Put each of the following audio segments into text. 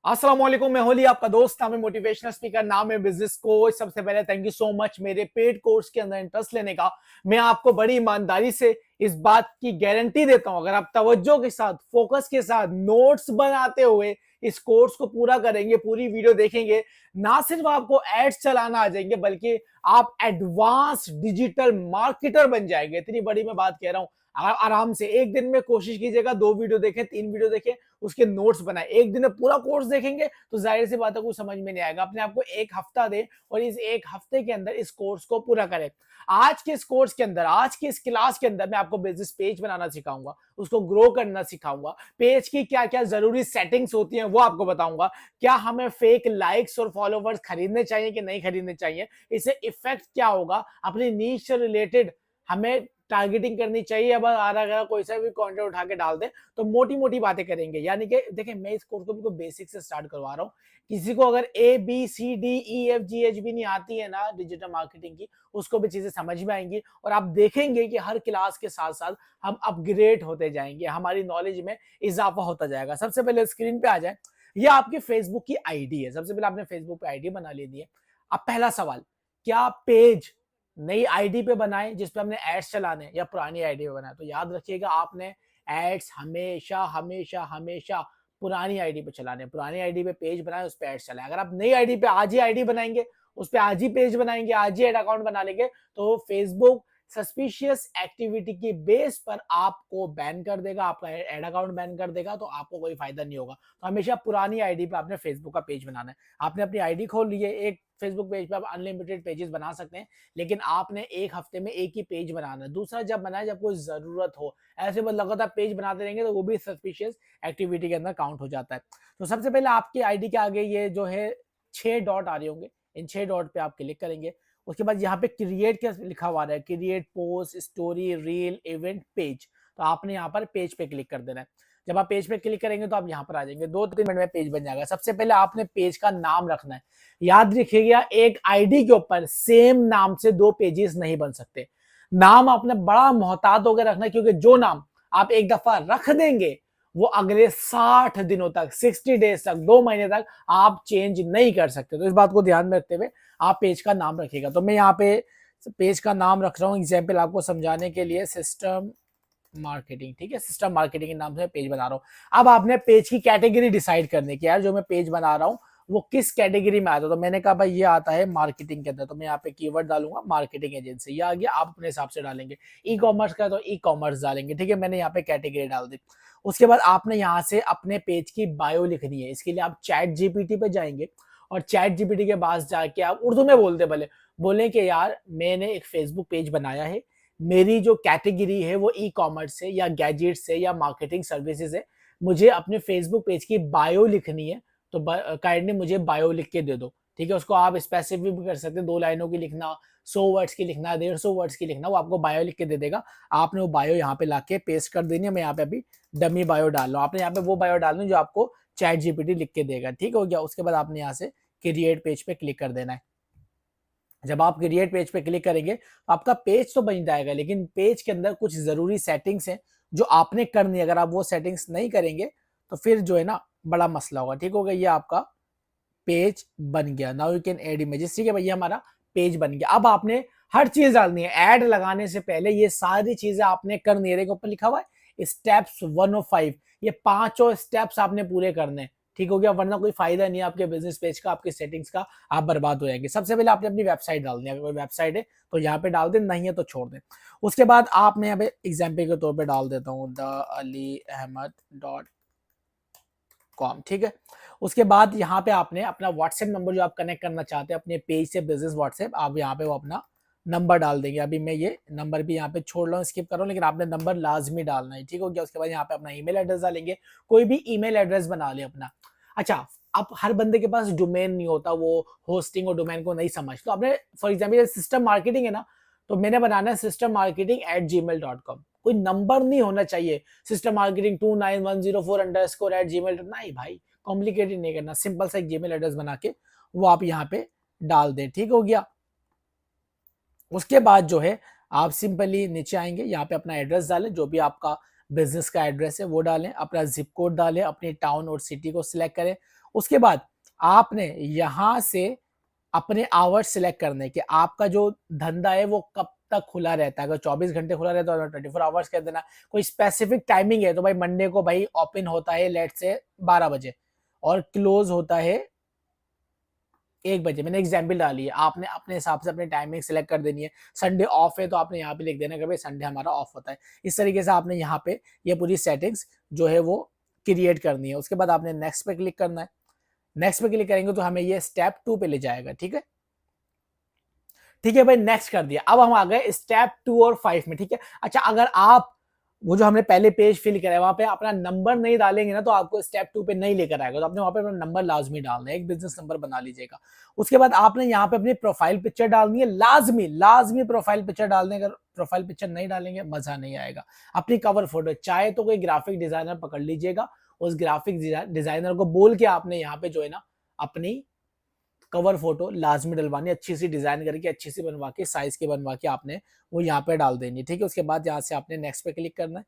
अस्सलाम वालेकुम, मैं होली आपका दोस्त, नाम है मोटिवेशनल स्पीकर, नाम है बिजनेस कोच। सबसे पहले थैंक यू सो मच मेरे पेड कोर्स के अंदर इंटरेस्ट लेने का। मैं आपको बड़ी ईमानदारी से इस बात की गारंटी देता हूं, अगर आप तवज्जो के साथ, फोकस के साथ, नोट्स बनाते हुए इस कोर्स को पूरा करेंगे, पूरी वीडियो देखेंगे, ना सिर्फ आपको एड्स चलाना आ जाएंगे बल्कि आप एडवांस डिजिटल मार्केटर बन जाएंगे। इतनी बड़ी मैं बात कह रहा हूं। आराम से एक दिन में कोशिश कीजिएगा, 2 वीडियो देखें, 3 वीडियो देखें, उसके नोट्स बनाए। एक दिन में पूरा कोर्स देखेंगे तो जाहिर सी बात है कुछ समझ में नहीं आएगा। अपने आप को एक हफ्ता दें और इस एक हफ्ते के अंदर इस कोर्स को पूरा करें। आज के इस कोर्स के अंदर, आज की इस क्लास के अंदर मैं आपको बिजनेस पेज बनाना सिखाऊंगा, उसको ग्रो करना सिखाऊंगा, पेज की क्या क्या जरूरी सेटिंग्स होती हैं वो आपको बताऊंगा, क्या हमें फेक लाइक्स और फॉलोवर्स खरीदने चाहिए कि नहीं खरीदने चाहिए, इससे इफेक्ट क्या होगा, अपनी नीश से रिलेटेड हमें टारगेटिंग करनी चाहिए। अब अगर कोई सा भी कंटेंट उठा के डाल दे तो मोटी मोटी बातें करेंगे। यानी कि देखिए, मैं इस कोर्स को बिल्कुल बेसिक से स्टार्ट करवा रहा हूँ। किसी को अगर ABCDEFGH भी नहीं आती है ना डिजिटल मार्केटिंग की, उसको भी चीजें समझ में आएंगी और आप देखेंगे कि हर क्लास के साथ साथ हम अपग्रेड होते जाएंगे, हमारी नॉलेज में इजाफा होता जाएगा। सबसे पहले स्क्रीन पे आ जाए, ये आपकी फेसबुक की आईडी है। सबसे पहले आपने फेसबुक पे आईडी बना ली है। अब पहला सवाल, क्या पेज नई आईडी पे बनाए जिसपे हमने एड्स चलाने या पुरानी आईडी पे बनाए? तो याद रखिएगा, आपने एड्स हमेशा हमेशा हमेशा पुरानी आईडी पे चलाने। पुरानी आईडी पे पेज बनाए, उस पे एड्स चलाए। अगर आप नई आईडी पे आज ही आईडी बनाएंगे, उस पे आज ही पेज बनाएंगे, आज ही एड अकाउंट बना लेंगे, तो फेसबुक सस्पिशियस एक्टिविटी की बेस पर आपको बैन कर देगा, आपका एड अकाउंट बैन कर देगा, तो आपको कोई फायदा नहीं होगा। तो हमेशा पुरानी आईडी पे आपने फेसबुक का पेज बनाना है। आपने अपनी आईडी खोल ली है, एक फेसबुक पेज पे आप अनलिमिटेड पेजेस बना सकते हैं, लेकिन आपने एक हफ्ते में एक ही पेज बनाना है। दूसरा जब बनाए जब कोई जरूरत हो, ऐसे बस लगातार पेज बनाते रहेंगे तो वो भी सस्पिशियस एक्टिविटी के अंदर काउंट हो जाता है। तो सबसे पहले आपकी आईडी के आगे ये जो है 6 डॉट आ रहे होंगे, इन 6 डॉट पे आप क्लिक करेंगे। उसके बाद यहाँ पे क्रिएट क्या लिखा हुआ है, create post, story, reel, event, page. तो आपने यहाँ पर पेज पे क्लिक कर देना है। जब आप पेज पे क्लिक करेंगे तो आप यहाँ पर आ जाएंगे, 2-3 मिनट में पेज बन जाएगा। सबसे पहले आपने पेज का नाम रखना है। याद रखिएगा, एक आईडी के ऊपर सेम नाम से 2 पेजेस नहीं बन सकते। नाम आपने बड़ा मोहतात होकर रखना है, क्योंकि जो नाम आप एक दफा रख देंगे वो अगले 60 दिनों तक, 60 डेज तक, 2 महीने तक आप चेंज नहीं कर सकते। तो इस बात को ध्यान में रखते हुए आप पेज का नाम रखिएगा। तो मैं यहाँ पे पेज का नाम रख रहा हूँ एग्जाम्पल आपको समझाने के लिए, सिस्टम मार्केटिंग। ठीक है, सिस्टम मार्केटिंग के नाम से पेज बना रहा हूँ। अब आपने पेज की कैटेगरी डिसाइड करने की, यार जो मैं पेज बना रहा हूँ वो किस कैटेगरी में आता है। तो मैंने कहा भाई ये आता है मार्केटिंग के अंदर, तो मैं यहाँ पे कीवर्ड डालूंगा मार्केटिंग एजेंसी। ये आ गया, आप अपने हिसाब से डालेंगे। ई कॉमर्स का तो ई कॉमर्स डालेंगे। ठीक है, मैंने यहाँ पे कैटेगरी डाल दी। उसके बाद आपने यहाँ से अपने पेज की बायो लिखनी है। इसके लिए आप चैट जीपीटी पे जाएंगे और चैट जीपीटी के पास जाके आप उर्दू में बोलते, भले बोले कि यार मैंने एक फेसबुक पेज बनाया है, मेरी जो कैटेगरी है वो ई कॉमर्स से या गैजेट से या मार्केटिंग सर्विसेज है, मुझे अपने फेसबुक पेज की बायो लिखनी है, तो काइंडली मुझे बायो लिख के दे दो। ठीक है, उसको आप स्पेसिफिक भी कर सकते हैं, 2 लाइनों की लिखना, 100 वर्ड्स की लिखना, 150 वर्ड्स की लिखना, वो आपको बायो लिख के दे देगा। आपने वो बायो यहाँ पे लाके पेस्ट कर देनी है। मैं यहाँ पे अभी डमी बायो डाल रहा हूँ, आपने यहाँ पे वो बायो डालनी जो आपको चैट जीपीटी लिख के देगा। ठीक हो गया, उसके बाद आपने यहाँ से क्रिएट पेज पे क्लिक कर देना है। जब आप क्रिएट पेज पे क्लिक करेंगे तो आपका पेज तो बन जाएगा, लेकिन पेज के अंदर कुछ जरूरी सेटिंग्स हैं जो आपने करनी है। अगर आप वो सेटिंग्स नहीं करेंगे तो फिर जो है ना बड़ा मसला होगा। ठीक होगा, ये आपका पेज बन गया। Now you can add images. ठीक है भैया, हमारा पेज बन गया। अब आपने हर चीज डालनी है। ऐड लगाने से पहले ये सारी चीजें आपने करनी है। ऊपर लिखा हुआ है स्टेप्स 105, ये 5 स्टेप्स आपने पूरे करने हैं। ठीक हो गया, वरना कोई फायदा नहीं है आपके बिजनेस पेज का, आपके सेटिंग्स का, आप बर्बाद हो जाएंगे। सबसे पहले आपने अपनी वेबसाइट डालनी है। अगर कोई वेबसाइट है तो यहाँ पे डाल दें, नहीं है तो छोड़ दें। उसके बाद आपने यहाँ पे एग्जाम्पल के तौर पे डाल देता हूँ thealiahmad.com। ठीक है, उसके बाद यहाँ पे आपने अपना व्हाट्सएप नंबर जो आप कनेक्ट करना चाहते हैं अपने पेज से, बिजनेस व्हाट्सएप, आप यहाँ पे वो अपना नंबर डाल देंगे। अभी मैं ये नंबर भी यहाँ पे छोड़ रहा हूँ, स्किप कर रहा हूँ, लेकिन आपने नंबर लाजमी डालना है। ठीक हो गया, उसके बाद यहाँ पे अपना ईमेल एड्रेस डालेंगे। कोई भी ईमेल एड्रेस बना ले अपना। अच्छा, अब हर बंदे के पास डोमेन नहीं होता, वो होस्टिंग और डोमेन को नहीं समझ, तो आपने फॉर एग्जाम्पल सिस्टम मार्केटिंग है ना, तो मैंने बनाना है systemmarketing@gmail.com। कोई नंबर नहीं होना चाहिए, सिस्टम मार्केटिंग 29104_@gmail। नहीं भाई, कॉम्प्लिकेटेड नहीं करना, सिंपल सा एक जीमेल एड्रेस बना के वो आप यहाँ पे डाल दें। ठीक हो गया, उसके बाद जो है आप सिंपली नीचे आएंगे, यहाँ पे अपना एड्रेस डालें, जो भी आपका बिजनेस का एड्रेस है वो डालें, अपना जिप कोड डालें, अपनी टाउन और सिटी को सिलेक्ट करें। उसके बाद आपने यहां से अपने आवर्स सिलेक्ट करने के, आपका जो धंधा है वो कब तक खुला रहता है। अगर 24 घंटे खुला रहता है तो 24 आवर्स कह देना। कोई स्पेसिफिक टाइमिंग है तो भाई मंडे को भाई ओपन होता है लेट से 12 बजे और क्लोज होता है 1 बजे। मैंने एग्जाम्पल डाली है, आपने अपने हिसाब से अपनी टाइमिंग सेलेक्ट कर देनी है। संडे ऑफ है तो आपने यहाँ पे लिख देना कि भाई संडे हमारा ऑफ होता है। इस तरीके से आपने यहाँ पे ये पूरी सेटिंग्स जो है वो क्रिएट करनी है। उसके बाद आपने नेक्स्ट पे क्लिक करना है। नेक्स्ट पे क्लिक करेंगे तो हमें ये स्टेप 2 पे ले जाएगा। ठीक है, ठीक है भाई, नेक्स्ट कर दिया। अब हम आ गए स्टेप 2 और 5 में। ठीक है, अच्छा अगर आप वो जो हमने पहले पेज फिल करा है वहां पे अपना नंबर नहीं डालेंगे ना तो आपको स्टेप 2 पे नहीं लेकर आएगा। तो आपने वहां पे अपना नंबर लाजमी डालना है, एक बिजनेस नंबर बना लीजिएगा। उसके बाद आपने यहाँ पे अपनी प्रोफाइल पिक्चर डालनी है, लाजमी लाजमी प्रोफाइल पिक्चर डालने। अगर प्रोफाइल पिक्चर नहीं डालेंगे मजा नहीं आएगा। अपनी कवर फोटो चाहे तो कोई ग्राफिक डिजाइनर पकड़ लीजिएगा, उस ग्राफिक डिजाइनर को बोल के आपने यहाँ पे जो है ना अपनी कवर फोटो लाजमी डलवानी, अच्छी सी डिजाइन करके अच्छी सी बनवा के साइज की बनवा के आपने वो यहाँ पे डाल देनी। ठीक है, उसके बाद यहाँ से आपने नेक्स्ट पे क्लिक करना है।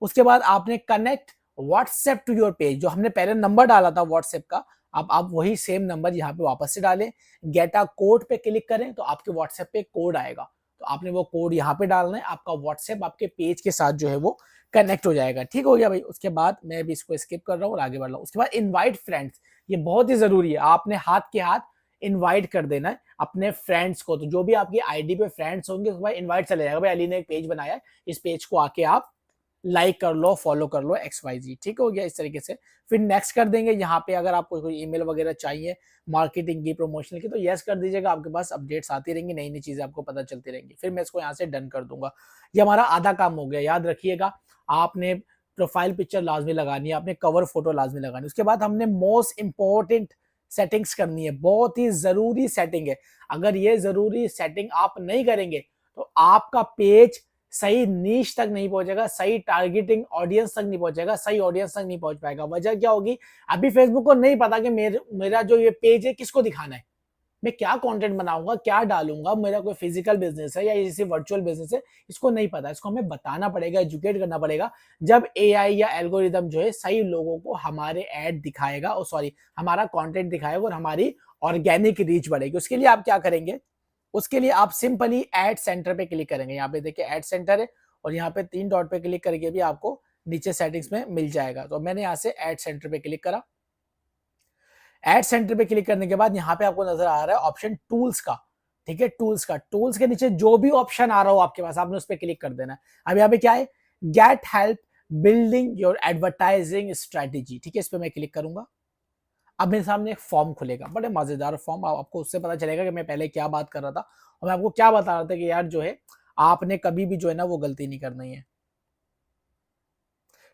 उसके बाद आपने connect WhatsApp to your page, जो हमने पहले नंबर डाला था व्हाट्सएप का, अब आप वही सेम नंबर यहाँ पे वापस से डालें। गेट अ कोड पे क्लिक करें तो आपके व्हाट्सएप पे कोड आएगा, तो आपने वो कोड यहाँ पे डालना है। आपका व्हाट्सएप आपके पेज के साथ जो है वो कनेक्ट हो जाएगा। ठीक हो गया भाई। उसके बाद मैं भी इसको स्किप कर रहा हूँ और आगे बढ़ रहा हूँ। उसके बाद इनवाइट फ्रेंड्स, ये बहुत ही जरूरी है। आपने हाथ के हाथ इनवाइट कर देना है अपने फ्रेंड्स को। तो जो भी आपकी आईडी पे फ्रेंड्स होंगे उसके बाद इनवाइट चले जाएगा, भाई अली ने एक पेज बनाया है, इस पेज को आके आप लाइक कर लो, फॉलो कर लो, XYZ। ठीक हो गया इस तरीके से। फिर नेक्स्ट कर देंगे। यहाँ पे अगर आपको कोई ईमेल वगैरह चाहिए मार्केटिंग की, प्रमोशनल की, तो यस कर दीजिएगा। आपके पास अपडेट्स आती रहेंगी, नई नई चीजें आपको पता चलती रहेंगी। फिर मैं इसको यहाँ से डन कर दूंगा। ये हमारा आधा काम हो गया। याद रखिएगा आपने प्रोफाइल पिक्चर लाजमी लगानी है, आपने कवर फोटो लाजमी लगानी है। उसके बाद हमने मोस्ट इंपॉर्टेंट सेटिंग्स करनी है, बहुत ही जरूरी सेटिंग है। अगर ये जरूरी सेटिंग आप नहीं करेंगे तो आपका पेज सही नीश तक नहीं पहुंचेगा, सही टारगेटिंग ऑडियंस तक नहीं पहुंचेगा, सही ऑडियंस तक नहीं पहुंच पाएगा। वजह क्या होगी, अभी फेसबुक को नहीं पता कि मेरा जो ये पेज है किसको दिखाना है, मैं क्या कंटेंट बनाऊंगा, क्या डालूंगा, मेरा कोई फिजिकल बिजनेस है या जैसे वर्चुअल बिजनेस है, इसको नहीं पता। इसको हमें बताना पड़ेगा, एजुकेट करना पड़ेगा। जब एआई या एल्गोरिदम जो है सही लोगों को हमारे ऐड दिखाएगा, और सॉरी हमारा कंटेंट दिखाएगा और हमारी ऑर्गेनिक रीच बढ़ेगी। उसके लिए आप क्या करेंगे, उसके लिए आप सिंपली एड सेंटर पे क्लिक करेंगे। यहाँ पे देखिए एड सेंटर है और यहाँ पे 3 डॉट पे क्लिक करके भी आपको नीचे सेटिंग्स में मिल जाएगा। तो मैंने यहाँ से एड सेंटर पे क्लिक करा। एड सेंटर पे क्लिक करने के बाद यहाँ पे आपको नजर आ रहा है ऑप्शन टूल्स का। ठीक है, टूल्स का, टूल्स के नीचे जो भी ऑप्शन आ रहा हो आपके पास आपने उस पर क्लिक कर देना है। अब यहाँ पे क्या है, get help building your advertising strategy. ठीक है, इस पर मैं क्लिक करूंगा। अब मेरे सामने एक फॉर्म खुलेगा, बड़े मजेदार फॉर्म। आपको उससे पता चलेगा कि मैं पहले क्या बात कर रहा था और मैं आपको क्या बता रहा था कि यार जो है आपने कभी भी जो है ना वो गलती नहीं करनी है।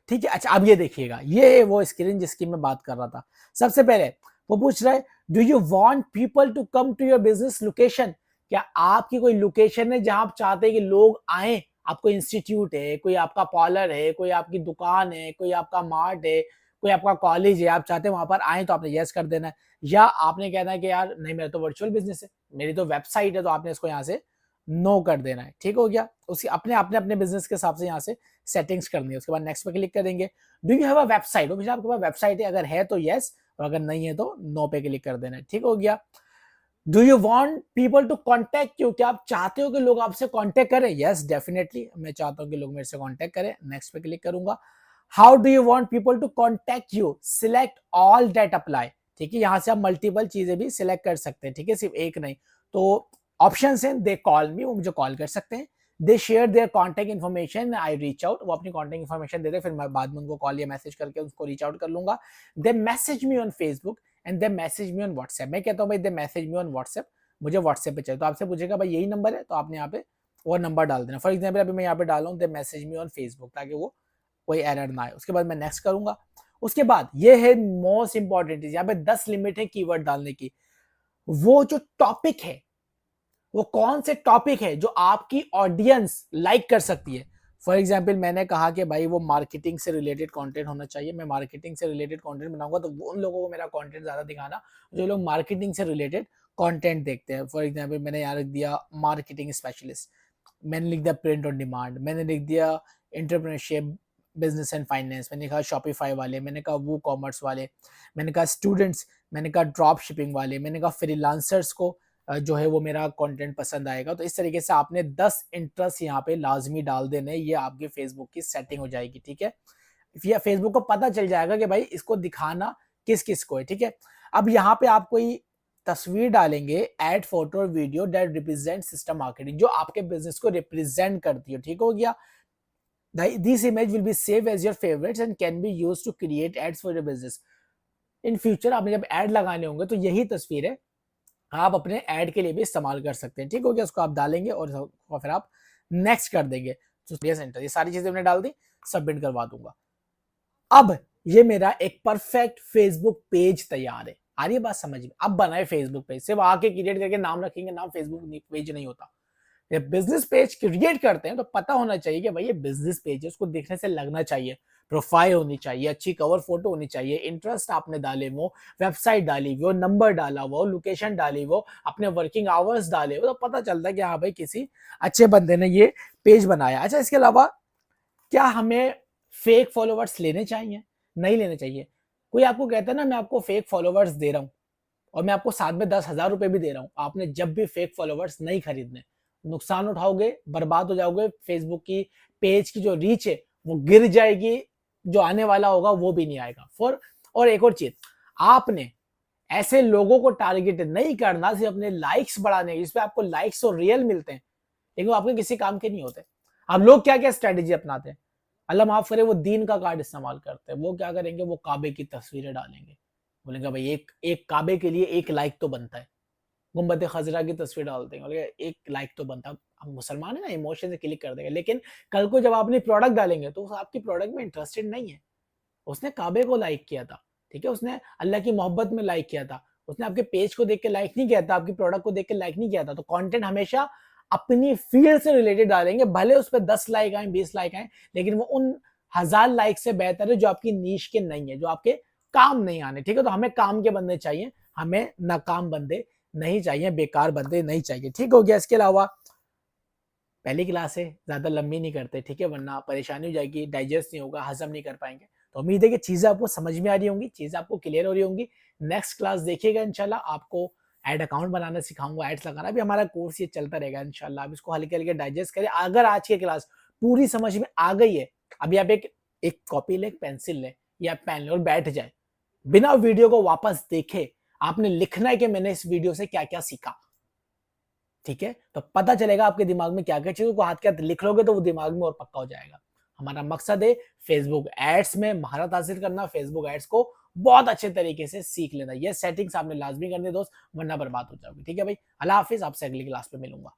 ठीक है, अच्छा अब ये देखिएगा, ये वो स्क्रीन जिसकी मैं बात कर रहा था। सबसे पहले वो पूछ रहा है, do you want people to come to your business location? क्या आपकी कोई लोकेशन है जहां आप चाहते हैं कि लोग आए? आपको इंस्टीट्यूट है, कोई आपका पार्लर है, कोई आपकी दुकान है, कोई आपका मार्ट है, कोई आपका कॉलेज है, आप चाहते हैं वहां पर आए, तो आपने यस कर देना है। या आपने कहना है कि यार नहीं मेरा तो वर्चुअल बिजनेस है, मेरी तो वेबसाइट है, तो आपने इसको यहाँ से नो कर देना है। ठीक हो गया, उसकी अपने अपने अपने बिजनेस के हिसाब से यहाँ से सेटिंग्स करनी है। उसके बाद नेक्स्ट पे क्लिक करेंगे। Do you have a website? वो आपके पास वेबसाइट है, अगर है तो यस, और अगर नहीं है तो नो पे क्लिक कर देना है। ठीक हो गया। Do you want people to contact you? क्या आप चाहते हो कि लोग आपसे कांटेक्ट करें? यस डेफिनेटली, मैं चाहता हूं कि लोग मेरे से कांटेक्ट करें। नेक्स्ट पे क्लिक करूंगा। How do you want people to contact you? Select all that apply. ठीक है, यहां से आप मल्टीपल चीजें भी सिलेक्ट कर सकते हैं। ठीक है, सिर्फ एक नहीं। तो ऑप्शन है, दे कॉल मी, वो मुझे कॉल कर सकते हैं। They share their contact information, I reach out, वो अपनी कॉन्टेक्ट इन्फॉर्मेशन दे दे, फिर मैं बाद में उनको कॉल या मैसेज करके उसको रीच आउट कर लूंगा। They message me on Facebook and they message me on WhatsApp. मैं कहता हूँ भाई they message me on WhatsApp, मुझे व्हाट्सएप पे चाहिए। तो आपसे पूछेगा भाई यही नंबर है, तो आपने यहाँ पे वो नंबर डाल देना। फॉर एग्जाम्पल अभी मैं यहाँ पे डाल रहा हूँ दे मैसेज मी ऑन फेसबुक, ताकि वो कोई एरर ना आए। उसके बाद मैं नेक्स्ट करूंगा। उसके बाद ये है मोस्ट इंपॉर्टेंट चीज, यहाँ पे 10 लिमिट है कीवर्ड डालने की। वो जो टॉपिक है, वो कौन से टॉपिक है जो आपकी ऑडियंस लाइक कर सकती है। फॉर एग्जाम्पल मैंने कहा कि भाई वो मार्केटिंग से रिलेटेड कंटेंट होना चाहिए। मैं मार्केटिंग से रिलेटेड कंटेंट बनाऊंगा, तो उन लोगों को मेरा कंटेंट ज्यादा दिखाना जो लोग मार्केटिंग से रिलेटेड कंटेंट देखते हैं। फॉर एग्जाम्पल मैंने यहाँ लिख दिया मार्केटिंग स्पेशलिस्ट, मैंने लिख दिया प्रिंट ऑन डिमांड, मैंने लिख दिया एंटरप्रेन्योरशिप बिजनेस एंड फाइनेंस, मैंने कहा शॉपिफाई वाले, मैंने कहा वो कॉमर्स वाले, मैंने कहा स्टूडेंट्स, मैंने कहा ड्रॉप शिपिंग वाले, मैंने कहा फ्रीलांसर्स को जो है वो मेरा कंटेंट पसंद आएगा। तो इस तरीके से आपने 10 इंटरेस्ट यहाँ पे लाजमी डाल देने, ये आपकी फेसबुक की सेटिंग हो जाएगी, ठीक है। या फेसबुक को पता चल जाएगा कि भाई इसको दिखाना किस किस को है, ठीक है। अब यहाँ पे आप कोई तस्वीर डालेंगे, एड फोटो और video that represent system marketing, जो आपके बिजनेस को रिप्रेजेंट करती है, ठीक हो गया। This image will be saved as your favorites and can be used to create ads for your business. In future आपने जब एड लगाने होंगे तो यही तस्वीर है आप अपने ऐड के लिए भी इस्तेमाल कर सकते हैं, ठीक हो गया। उसको आप डालेंगे और फिर आप नेक्स्ट कर देंगे। तो ये सारी चीजें मैंने डाल दी, सबमिट करवा दूंगा। अब ये मेरा एक परफेक्ट फेसबुक पेज तैयार है। आ रही है बात समझ में? अब बनाए फेसबुक पेज, सिर्फ आके क्रिएट करके नाम रखेंगे, नाम फेसबुक पेज नहीं होता। जब बिजनेस पेज क्रिएट करते हैं तो पता होना चाहिए कि भाई ये बिजनेस पेज है, उसको देखने से लगना चाहिए, प्रोफाइल होनी चाहिए, अच्छी कवर फोटो होनी चाहिए, इंटरेस्ट आपने डाले वो, वेबसाइट डाली वो, नंबर डाला वो, लोकेशन डाली वो, अपने वर्किंग आवर्स डाले वो, तो पता चलता है कि हाँ भाई किसी अच्छे बंदे ने ये पेज बनाया। अच्छा, इसके अलावा क्या हमें फेक फॉलोवर्स लेने चाहिए? नहीं लेने चाहिए। कोई आपको कहता है ना मैं आपको फेक फॉलोवर्स दे रहा हूँ और मैं आपको साथ में 10,000 रुपए भी दे रहा हूँ, आपने जब भी फेक फॉलोवर्स नहीं खरीदने, नुकसान उठाओगे, बर्बाद हो जाओगे, फेसबुक की पेज की जो रीच है वो गिर जाएगी, जो आने वाला होगा वो भी नहीं आएगा। और एक और चीज, आपने ऐसे लोगों को टारगेट नहीं करना सिर्फ अपने लाइक्स बढ़ाने, जिसपे आपको लाइक्स और रियल मिलते हैं लेकिन वो आपके किसी काम के नहीं होते। अब लोग क्या क्या स्ट्रेटेजी अपनाते हैं, अल्लाह माफ करे, वो दीन का कार्ड इस्तेमाल करते हैं। वो क्या करेंगे, वो काबे की तस्वीरें डालेंगे, बोलेंगे भाई एक काबे के लिए एक लाइक तो बनता है, गुम्बद खजरा की तस्वीर डाल देंगे, बोलेंगे एक लाइक तो बनता है। हम मुसलमान है ना, इमोशन से क्लिक कर देंगे। लेकिन कल को जब आप अपनी प्रोडक्ट डालेंगे तो आपकी प्रोडक्ट में इंटरेस्टेड नहीं है, उसने काबे को लाइक किया था, ठीक है, उसने अल्लाह की मोहब्बत में लाइक किया था, उसने आपके पेज को देख के लाइक नहीं किया था, आपकी प्रोडक्ट को देख के लाइक नहीं किया था। तो कंटेंट हमेशा अपनी फील्ड से रिलेटेड डालेंगे, भले उस पर 10 लाइक आए, 20 लाइक आए, लेकिन वो उन 1000 लाइक से बेहतर है जो आपकी नीश के नहीं है, जो आपके काम नहीं आने, ठीक है। तो हमें काम के बंदे चाहिए, हमें नाकाम बंदे नहीं चाहिए, बेकार बंदे नहीं चाहिए, ठीक हो गया। इसके अलावा पहली क्लास है, ज्यादा लंबी नहीं करते, ठीक है, वरना परेशानी हो जाएगी, डाइजेस्ट नहीं होगा, हजम नहीं कर पाएंगे। तो उम्मीद है कि चीजें आपको समझ में आ रही होंगी, चीजें आपको क्लियर हो रही होंगी। नेक्स्ट क्लास देखिएगा इंशाल्लाह, आपको एड अकाउंट बनाना सिखाऊंगा, एड्स लगाना भी हमारा कोर्स ये चलता रहेगा इंशाल्लाह। आप इसको हल्के हल्के डाइजेस्ट करें। अगर आज की क्लास पूरी समझ में आ गई है, अभी आप एक कॉपी ले, पेंसिल ले या पेन ले और बैठ जाए, बिना वीडियो को वापस देखे आपने लिखना है कि मैंने इस वीडियो से क्या क्या सीखा, ठीक है। तो पता चलेगा आपके दिमाग में क्या क्या चीजों को हाथ के हाथ लिख लोगे तो वो दिमाग में और पक्का हो जाएगा। हमारा मकसद है फेसबुक एड्स में महारत हासिल करना, फेसबुक एड्स को बहुत अच्छे तरीके से सीख लेना। ये सेटिंग्स आपने लाजमी करनी दोस्त, वरना बर्बाद हो जाओगे, ठीक है भाई। अल्लाह हाफिज, आपसे अगली क्लास में मिलूंगा।